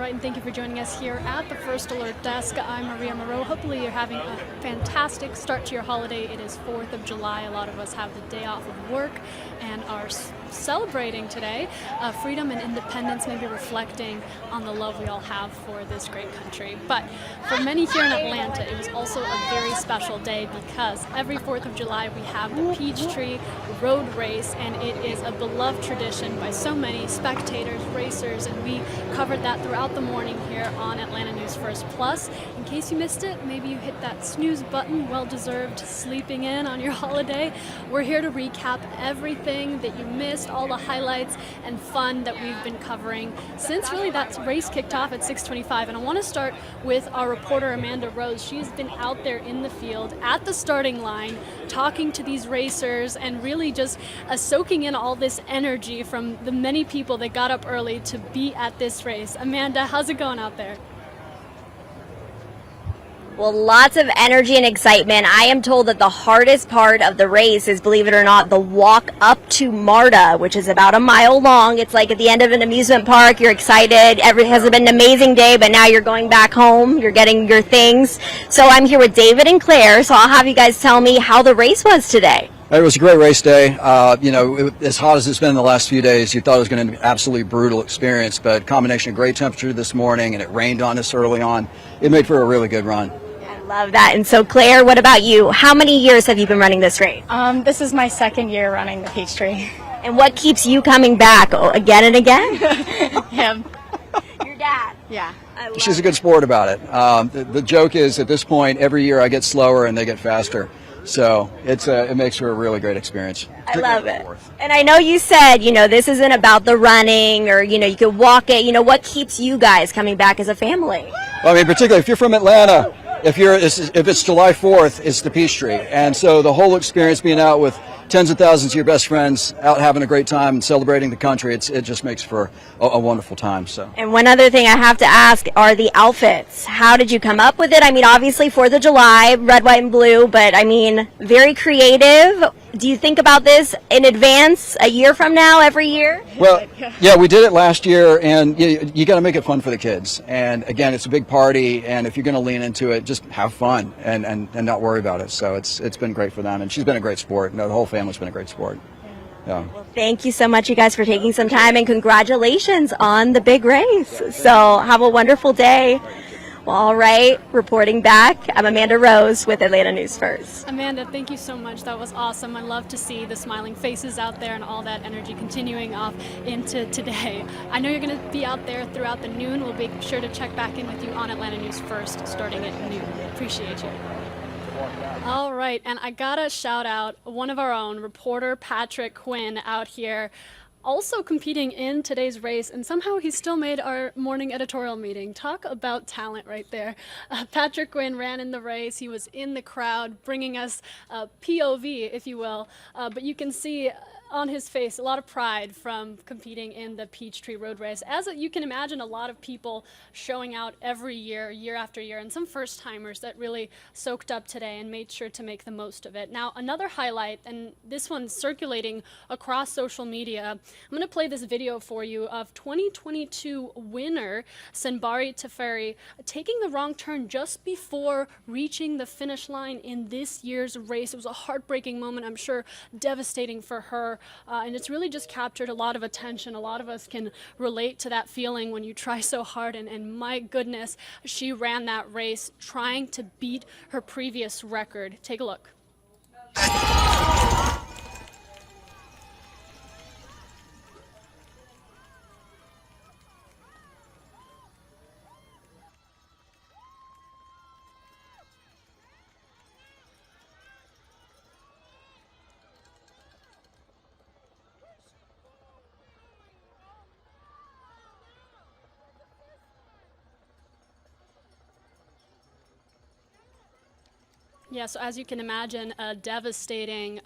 right, and thank you for joining us here at the First Alert Desk. I'm Maria Moreau. Hopefully you're having a fantastic start to your holiday. It is 4th of July. A lot of us have the day off of work and are celebrating today freedom and independence, maybe reflecting on the love we all have for this great country. But for many here in Atlanta, it was also a very special day because every 4th of July we have the Peachtree Road Race, and it is a beloved tradition by so many spectators, racers, and we covered that throughout the morning here on Atlanta News First. Plus, in case you missed it, maybe you hit that snooze button, well-deserved sleeping in on your holiday. We're here to recap everything that you missed, all the highlights and fun that we've been covering since really that race kicked off at 6:25. And I want to start with our reporter Amanda Rose. She's been out there in the field at the starting line talking to these racers and really just soaking in all this energy from the many people that got up early to be at this race. Amanda, how's it going out there? Well, lots of energy and excitement. I am told that the hardest part of the race is, believe it or not, the walk up to MARTA, which is about a mile long. It's like at the end of an amusement park. You're excited. It has been an amazing day, but now you're going back home. You're getting your things. So I'm here with David and Claire, so I'll have you guys tell me how the race was today. It was a great race day. As hot as it's been in the last few days, you thought it was going to be an absolutely brutal experience, but combination of great temperature this morning and it rained on us early on. It made for a really good run. Love that. And so, Claire, what about you? How many years have you been running this race? This is my second year running the Peachtree. And what keeps you coming back again and again? Him. Your dad. Yeah. She's a good sport about it. The joke is, at this point, every year I get slower and they get faster. So it makes for a really great experience. I love it. And I know you said, this isn't about the running or, you could walk it. What keeps you guys coming back as a family? Well, I mean, particularly if you're from Atlanta, if it's July 4th, it's the Peachtree. And so the whole experience, being out with tens of thousands of your best friends, out having a great time and celebrating the country, it just makes for a wonderful time. So. And one other thing I have to ask are the outfits. How did you come up with it? I mean, obviously 4th of July, red, white, and blue, but I mean, very creative. Do you think about this in advance, a year from now, every year? Well, yeah, we did it last year, and you got to make it fun for the kids. And again, it's a big party, and if you're going to lean into it, just have fun and not worry about it. So it's been great for them, and she's been a great sport. The whole family's been a great sport. Yeah. Well, thank you so much, you guys, for taking some time, and congratulations on the big race. So have a wonderful day. Well, all right, reporting back, I'm Amanda Rose with Atlanta News First. Amanda, thank you so much. That was awesome. I love to see the smiling faces out there and all that energy continuing off into today. I know you're going to be out there throughout the noon. We'll be sure to check back in with you on Atlanta News First starting at noon. Appreciate you. All right, and I gotta shout out one of our own, reporter Patrick Quinn, out here also competing in today's race, and somehow he still made our morning editorial meeting. Talk about talent right there. Patrick Quinn ran in the race. He was in the crowd bringing us POV, if you will, but you can see on his face a lot of pride from competing in the Peachtree Road Race. As you can imagine, a lot of people showing out every year, year after year, and some first-timers that really soaked up today and made sure to make the most of it. Now, another highlight, and this one's circulating across social media, I'm going to play this video for you of 2022 winner Senbari Teferi taking the wrong turn just before reaching the finish line in this year's race. It was a heartbreaking moment, I'm sure devastating for her. And it's really just captured a lot of attention. A lot of us can relate to that feeling when you try so hard, and my goodness, she ran that race trying to beat her previous record. Take a look. Yeah, so as you can imagine, a devastating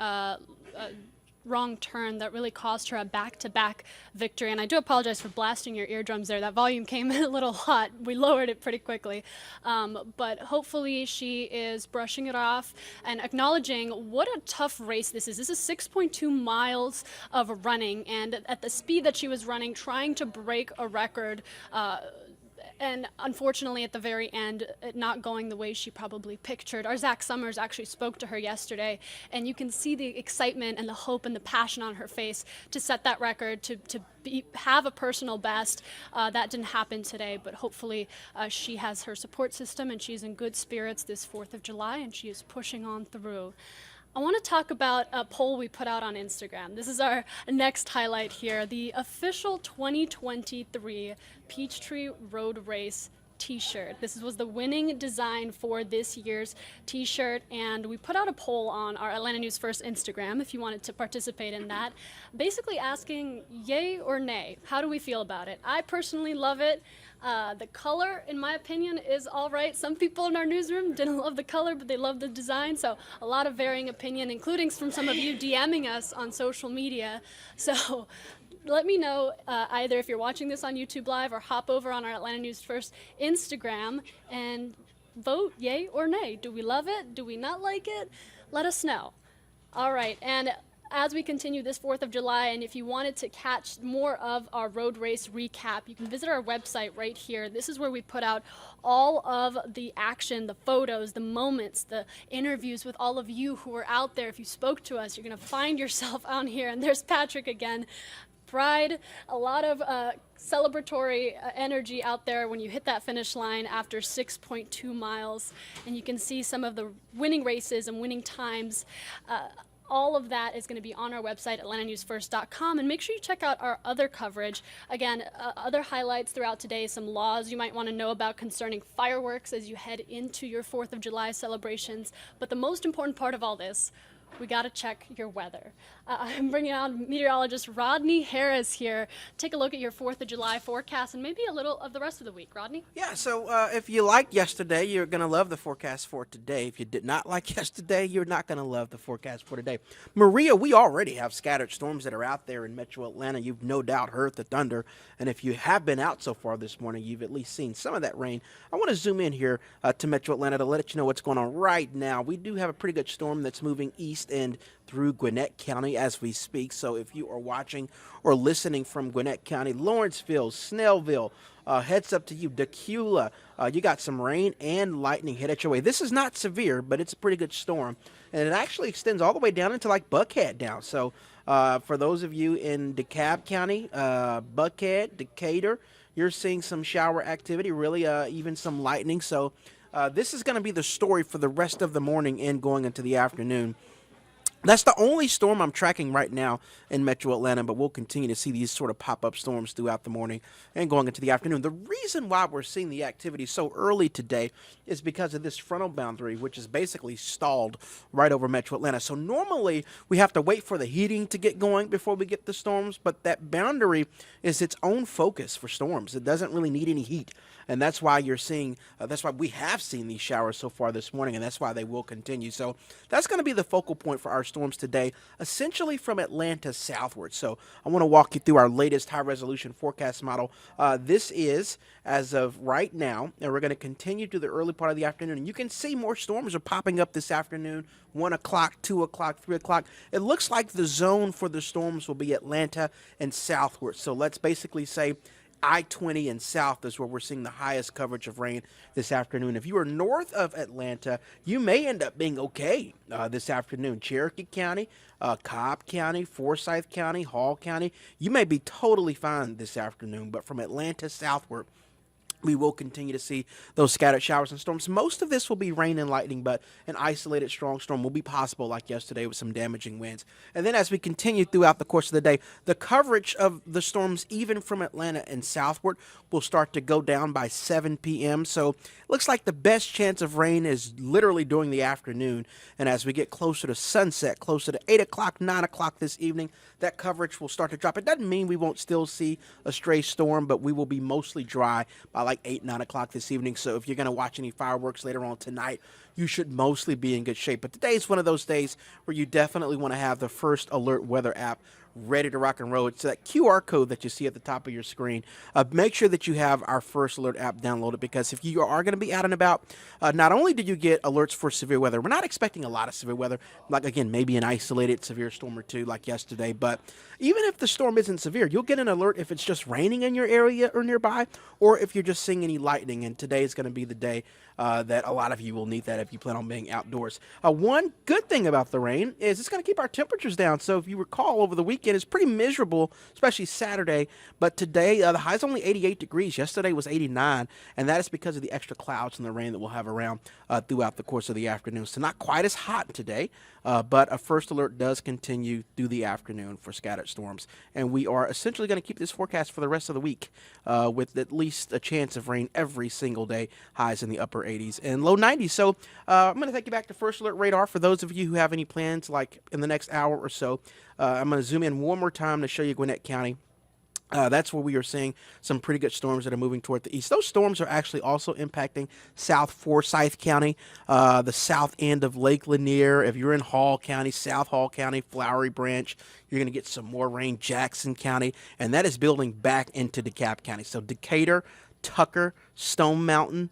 wrong turn that really cost her a back-to-back victory. And I do apologize for blasting your eardrums there. That volume came in a little hot. We lowered it pretty quickly. But hopefully she is brushing it off and acknowledging what a tough race this is. This is 6.2 miles of running, and at the speed that she was running, trying to break a record, and unfortunately at the very end, it not going the way she probably pictured. Our Zach Summers actually spoke to her yesterday, and you can see the excitement and the hope and the passion on her face to set that record, to have a personal best. That didn't happen today, but hopefully she has her support system and she's in good spirits this 4th of July, and she is pushing on through. I want to talk about a poll we put out on Instagram. This is our next highlight here, the official 2023 Peachtree Road Race t-shirt. This was the winning design for this year's t-shirt, and we put out a poll on our Atlanta News First Instagram if you wanted to participate in that, basically asking yay or nay. How do we feel about it? I personally love it. The color, in my opinion, is all right. Some people in our newsroom didn't love the color, but they love the design, so a lot of varying opinion, including from some of you DMing us on social media. So let me know either if you're watching this on YouTube Live or hop over on our Atlanta News First Instagram and vote yay or nay. Do we love it? Do we not like it? Let us know. All right, and as we continue this 4th of July, and if you wanted to catch more of our road race recap, you can visit our website right here. This is where we put out all of the action, the photos, the moments, the interviews with all of you who are out there. If you spoke to us, you're going to find yourself on here. And there's Patrick again. Pride, a lot of celebratory energy out there when you hit that finish line after 6.2 miles. And you can see some of the winning races and winning times. All of that is going to be on our website, atlantanewsfirst.com, and make sure you check out our other coverage. Again, other highlights throughout today, some laws you might want to know about concerning fireworks as you head into your 4th of July celebrations. But the most important part of all this, we got to check your weather. I'm bringing on meteorologist Rodney Harris here. Take a look at your 4th of July forecast and maybe a little of the rest of the week. Rodney? Yeah, so if you liked yesterday, you're going to love the forecast for today. If you did not like yesterday, you're not going to love the forecast for today. Maria, we already have scattered storms that are out there in metro Atlanta. You've no doubt heard the thunder. And if you have been out so far this morning, you've at least seen some of that rain. I want to zoom in here to metro Atlanta to let you know what's going on right now. We do have a pretty good storm that's moving east and through Gwinnett County as we speak. So if you are watching or listening from Gwinnett County, Lawrenceville, Snellville, heads up to you, Decula, you got some rain and lightning hit at your way. This is not severe, but it's a pretty good storm. And it actually extends all the way down into like Buckhead down. So for those of you in DeKalb County, Buckhead, Decatur, you're seeing some shower activity, really even some lightning. So this is going to be the story for the rest of the morning and going into the afternoon. That's the only storm I'm tracking right now in metro Atlanta, but we'll continue to see these sort of pop-up storms throughout the morning and going into the afternoon. The reason why we're seeing the activity so early today is because of this frontal boundary, which is basically stalled right over metro Atlanta. So normally we have to wait for the heating to get going before we get the storms, but that boundary is its own focus for storms. It doesn't really need any heat. And that's why you're seeing, that's why we have seen these showers so far this morning, and that's why they will continue. So that's going to be the focal point for our storms today, essentially from Atlanta southward. So I want to walk you through our latest high-resolution forecast model. This is as of right now, and we're going to continue to the early part of the afternoon. And you can see more storms are popping up this afternoon, 1 o'clock, 2 o'clock, 3 o'clock. It looks like the zone for the storms will be Atlanta and southward. So let's basically say I-20 and south is where we're seeing the highest coverage of rain this afternoon. If you are north of Atlanta, you may end up being okay this afternoon. Cherokee County, Cobb County, Forsyth County, Hall County, you may be totally fine this afternoon. But from Atlanta southward, we will continue to see those scattered showers and storms. Most of this will be rain and lightning, but an isolated strong storm will be possible like yesterday with some damaging winds. And then as we continue throughout the course of the day, the coverage of the storms, even from Atlanta and southward, will start to go down by 7 p.m. So it looks like the best chance of rain is literally during the afternoon. And as we get closer to sunset, closer to 8 o'clock, 9 o'clock this evening, that coverage will start to drop. It doesn't mean we won't still see a stray storm, but we will be mostly dry by like 8, 9 o'clock this evening. So if you're going to watch any fireworks later on tonight, you should mostly be in good shape. But today is one of those days where you definitely want to have the First Alert Weather app ready to rock and roll. It's that QR code that you see at the top of your screen. Make sure that you have our First Alert app downloaded, because if you are going to be out and about, not only do you get alerts for severe weather, we're not expecting a lot of severe weather, like again, maybe an isolated severe storm or two like yesterday, but even if the storm isn't severe, you'll get an alert if it's just raining in your area or nearby, or if you're just seeing any lightning, and today is going to be the day that a lot of you will need that if you plan on being outdoors. One good thing about the rain is it's going to keep our temperatures down. So if you recall, over the weekend, it's pretty miserable, especially Saturday. But today, the high's only 88 degrees. Yesterday was 89, and that is because of the extra clouds and the rain that we'll have around throughout the course of the afternoon. So not quite as hot today, but a first alert does continue through the afternoon for scattered storms. And we are essentially going to keep this forecast for the rest of the week with at least a chance of rain every single day, highs in the upper 80s and low 90s. So I'm going to take you back to First Alert Radar. For those of you who have any plans, like in the next hour or so, I'm going to zoom in one more time to show you Gwinnett County. That's where we are seeing some pretty good storms that are moving toward the east. Those storms are actually also impacting South Forsyth County, the south end of Lake Lanier. If you're in Hall County, South Hall County, Flowery Branch, you're going to get some more rain. Jackson County, and that is building back into DeKalb County. So Decatur, Tucker, Stone Mountain,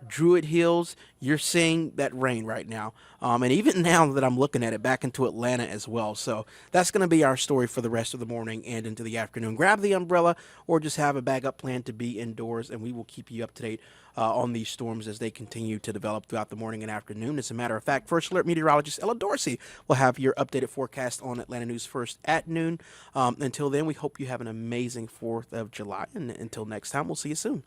Druid Hills, you're seeing that rain right now. And even now that I'm looking at it, back into Atlanta as well. So that's going to be our story for the rest of the morning and into the afternoon. Grab the umbrella or just have a backup plan to be indoors, and we will keep you up to date on these storms as they continue to develop throughout the morning and afternoon. As a matter of fact, First Alert meteorologist Ella Dorsey will have your updated forecast on Atlanta News First at noon. Until then, we hope you have an amazing 4th of July. And until next time, we'll see you soon.